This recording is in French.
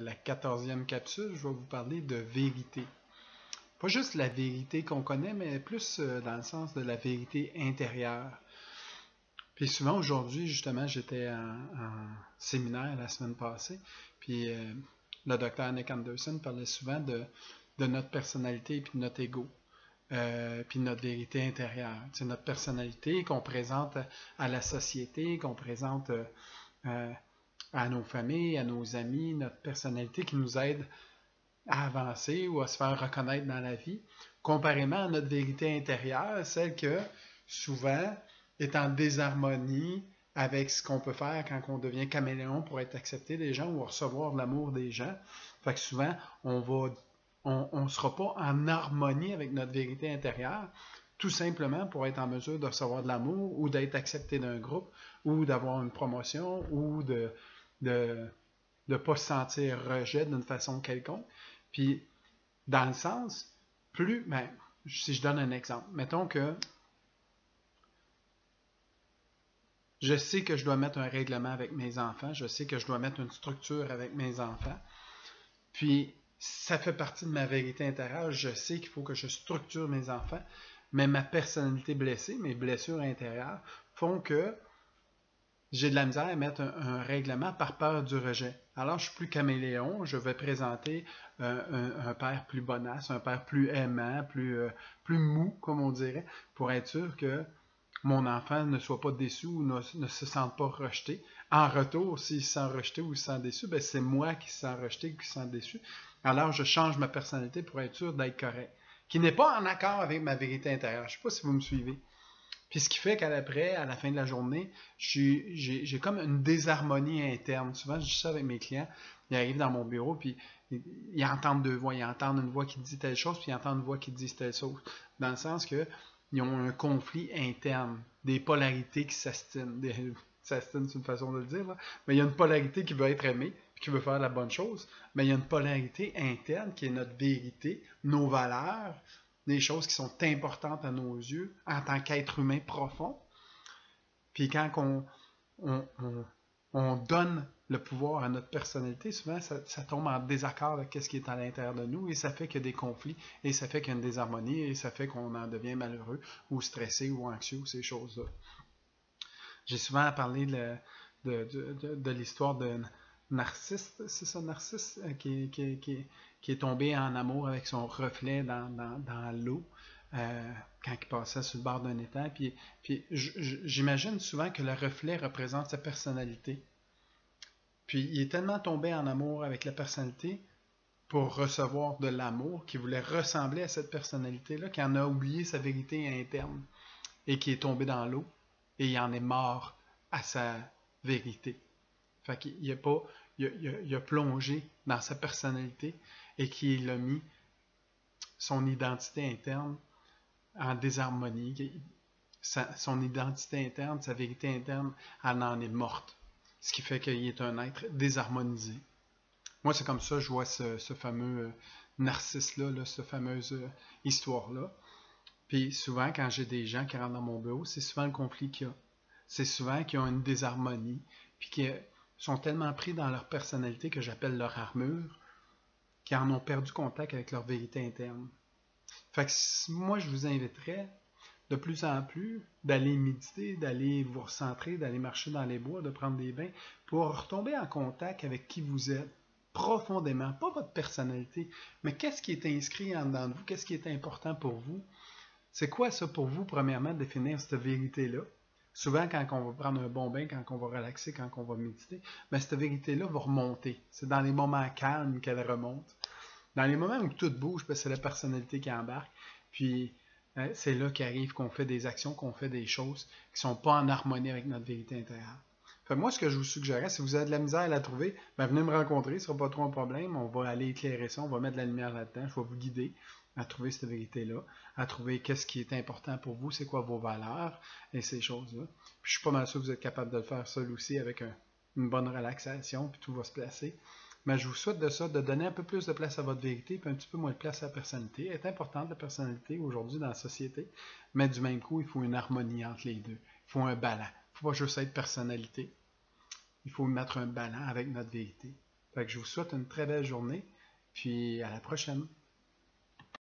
la 14e capsule, je vais vous parler de vérité. Pas juste la vérité qu'on connaît, mais plus dans le sens de la vérité intérieure. Puis souvent aujourd'hui, justement, j'étais en séminaire la semaine passée, puis le docteur Nick Anderson parlait souvent de notre personnalité et puis de notre ego. Puis notre vérité intérieure. C'est notre personnalité qu'on présente à la société, qu'on présente à nos familles, à nos amis, notre personnalité qui nous aide à avancer ou à se faire reconnaître dans la vie, comparément à notre vérité intérieure, celle que souvent est en désharmonie avec ce qu'on peut faire quand on devient caméléon pour être accepté des gens ou recevoir de l'amour des gens. Fait que souvent, on ne sera pas en harmonie avec notre vérité intérieure, tout simplement pour être en mesure de recevoir de l'amour ou d'être accepté d'un groupe ou d'avoir une promotion ou de ne pas se sentir rejet d'une façon quelconque. Puis, dans le sens, si je donne un exemple, mettons que je sais que je dois mettre un règlement avec mes enfants, je sais que je dois mettre une structure avec mes enfants, puis ça fait partie de ma vérité intérieure, je sais qu'il faut que je structure mes enfants, mais ma personnalité blessée, mes blessures intérieures, font que j'ai de la misère à mettre un règlement par peur du rejet. Alors, je suis plus caméléon, je vais présenter un père plus bonasse, un père plus aimant, plus mou, comme on dirait, pour être sûr que mon enfant ne soit pas déçu ou ne se sente pas rejeté. En retour, s'il se sent rejeté ou se sent déçu, ben c'est moi qui se sens rejeté ou qui se sent déçu. Alors, je change ma personnalité pour être sûr d'être correct. Qui n'est pas en accord avec ma vérité intérieure. Je ne sais pas si vous me suivez. Puis ce qui fait qu'à la fin de la journée, j'ai comme une désharmonie interne. Souvent, je dis ça avec mes clients. Ils arrivent dans mon bureau, puis ils entendent deux voix. Ils entendent une voix qui dit telle chose, puis ils entendent une voix qui dit telle chose. Dans le sens que ils ont un conflit interne, des polarités qui s'astinent. S'astine, c'est une façon de le dire, là. Mais il y a une polarité qui veut être aimée, puis qui veut faire la bonne chose. Mais il y a une polarité interne qui est notre vérité, nos valeurs, des choses qui sont importantes à nos yeux en tant qu'être humain profond. Puis quand on donne le pouvoir à notre personnalité, souvent ça tombe en désaccord avec ce qui est à l'intérieur de nous et ça fait qu'il y a des conflits et ça fait qu'il y a une désharmonie et ça fait qu'on en devient malheureux ou stressé ou anxieux ou ces choses-là. J'ai souvent parlé de l'histoire de Narcisse, c'est ça, Narcisse, qui est tombé en amour avec son reflet dans l'eau quand il passait sur le bord d'un étang. Puis j'imagine souvent que le reflet représente sa personnalité. Puis il est tellement tombé en amour avec la personnalité pour recevoir de l'amour, qu'il voulait ressembler à cette personnalité-là, qu'il en a oublié sa vérité interne et qui est tombé dans l'eau et il en est mort à sa vérité. Fait qu'il a plongé dans sa personnalité et qu'il a mis son identité interne en désharmonie. Son identité interne, sa vérité interne, elle en est morte. Ce qui fait qu'il est un être désharmonisé. Moi, c'est comme ça que je vois ce fameux Narcisse-là, cette fameuse histoire-là. Puis souvent, quand j'ai des gens qui rentrent dans mon bureau, c'est souvent le conflit qu'il y a. C'est souvent qu'ils ont une désharmonie, puis qu'ils sont tellement pris dans leur personnalité que j'appelle leur armure, qu'ils en ont perdu contact avec leur vérité interne. Fait que moi, je vous inviterais de plus en plus d'aller méditer, d'aller vous recentrer, d'aller marcher dans les bois, de prendre des bains, pour retomber en contact avec qui vous êtes profondément, pas votre personnalité, mais qu'est-ce qui est inscrit en dedans de vous, qu'est-ce qui est important pour vous. C'est quoi ça pour vous, premièrement, définir cette vérité-là? Souvent, quand on va prendre un bon bain, quand on va relaxer, quand on va méditer, ben, cette vérité-là va remonter. C'est dans les moments calmes qu'elle remonte. Dans les moments où tout bouge, ben, c'est la personnalité qui embarque. Puis, c'est là qu'arrive qu'on fait des actions, qu'on fait des choses qui ne sont pas en harmonie avec notre vérité intérieure. Fait, moi, ce que je vous suggérais, si vous avez de la misère à la trouver, ben, venez me rencontrer, ce ne sera pas trop un problème. On va aller éclairer ça, on va mettre de la lumière là-dedans, je vais vous guider à trouver cette vérité-là, à trouver qu'est-ce qui est important pour vous, c'est quoi vos valeurs et ces choses-là. Puis je suis pas mal sûr que vous êtes capable de le faire seul aussi avec une bonne relaxation, puis tout va se placer. Mais je vous souhaite de ça, de donner un peu plus de place à votre vérité, puis un petit peu moins de place à la personnalité. Elle est importante, la personnalité, aujourd'hui dans la société, mais du même coup, il faut une harmonie entre les deux. Il faut un ballon. Il ne faut pas juste être personnalité. Il faut mettre un ballon avec notre vérité. Fait que je vous souhaite une très belle journée, puis à la prochaine.